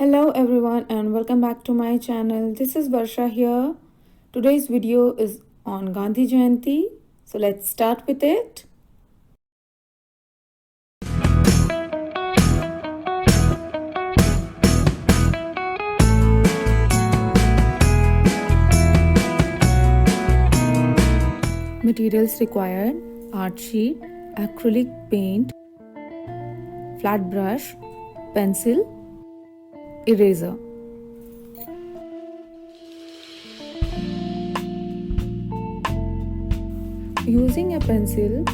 Hello everyone and welcome back to my channel. This is Varsha here. Today's video is on Gandhi Jayanti. So let's start with it. Materials required: art sheet, acrylic paint, flat brush, pencil, eraser. Using a pencil,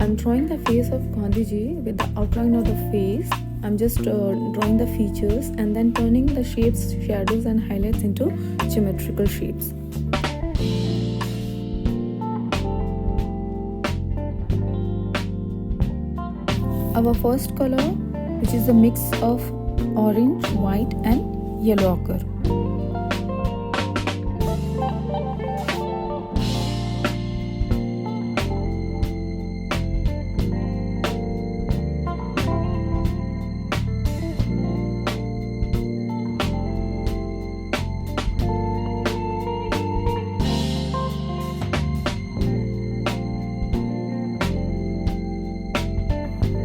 I'm drawing the face of Gandhi Ji with the outline of the face. I'm just drawing the features and then turning the shapes, shadows and highlights into geometrical shapes. Our first color, which is a mix of orange, white and yellow ochre.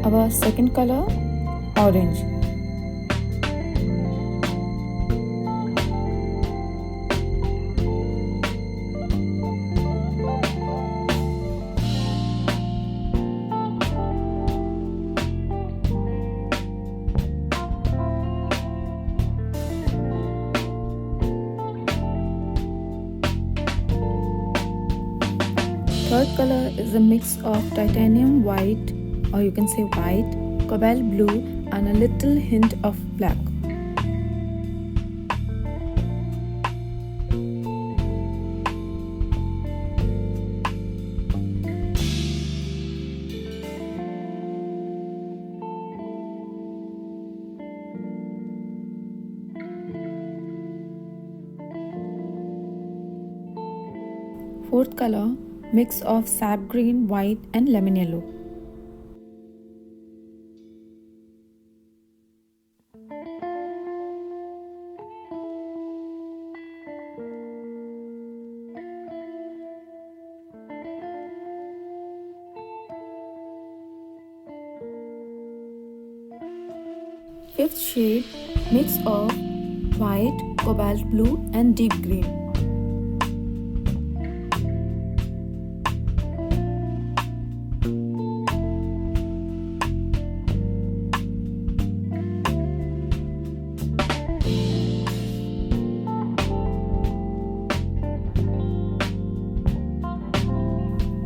Our second color, orange. Third color is a mix of titanium white, or you can say white, cobalt blue and a little hint of black. Fourth color, mix of sap green, white and lemon yellow. Fifth shade, mix of white, cobalt blue and deep green.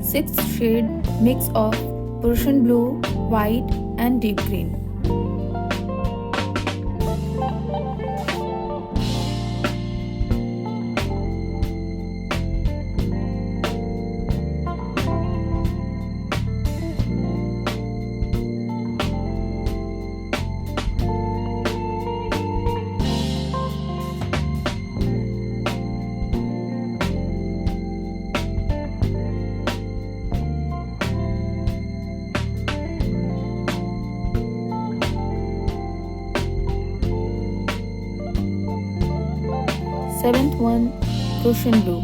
Sixth shade, mix of Prussian blue, white and deep green. Seventh one, Prussian blue.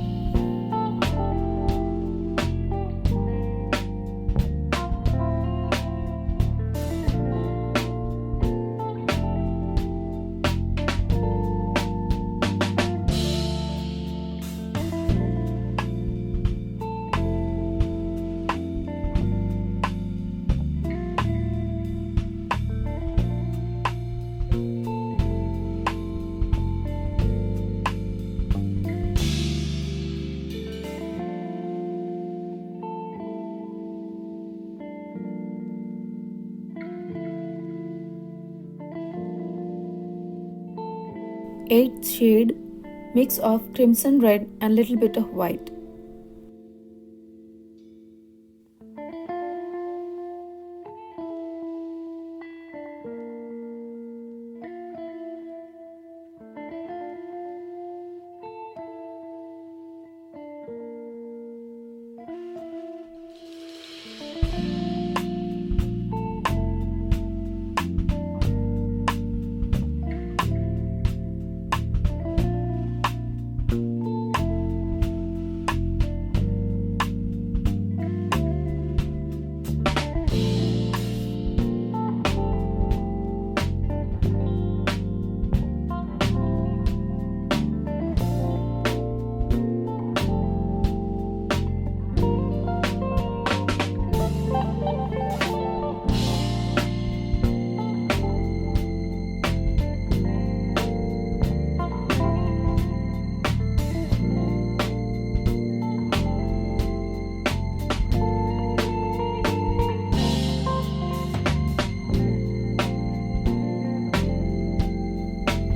Eighth shade, mix of crimson red and little bit of white.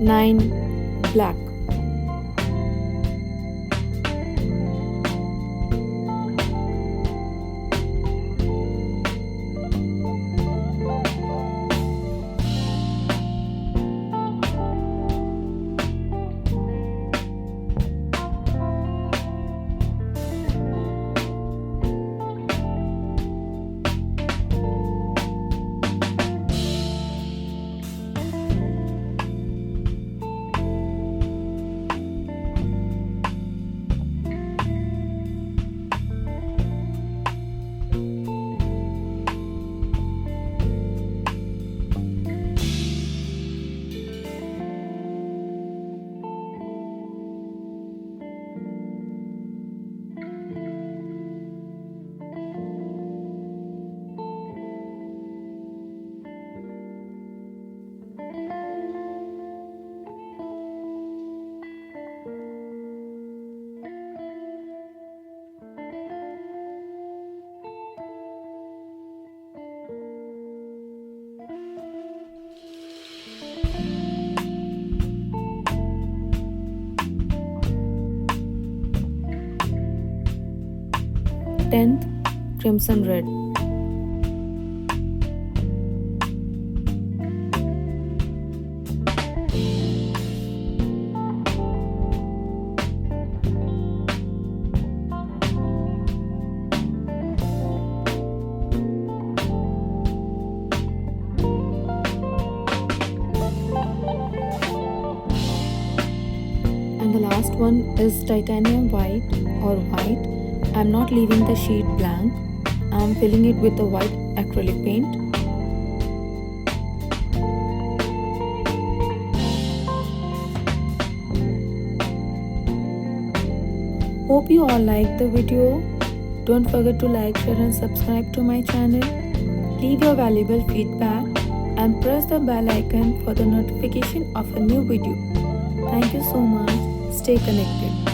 9. Black. 10th. Crimson red. 'And the last one is titanium white or white. I'm not leaving the sheet blank. I'm filling it with the white acrylic paint. Hope you all liked the video. Don't forget to like, share and subscribe to my channel. Leave your valuable feedback and press the bell icon for the notification of a new video. Thank you so much. Stay connected.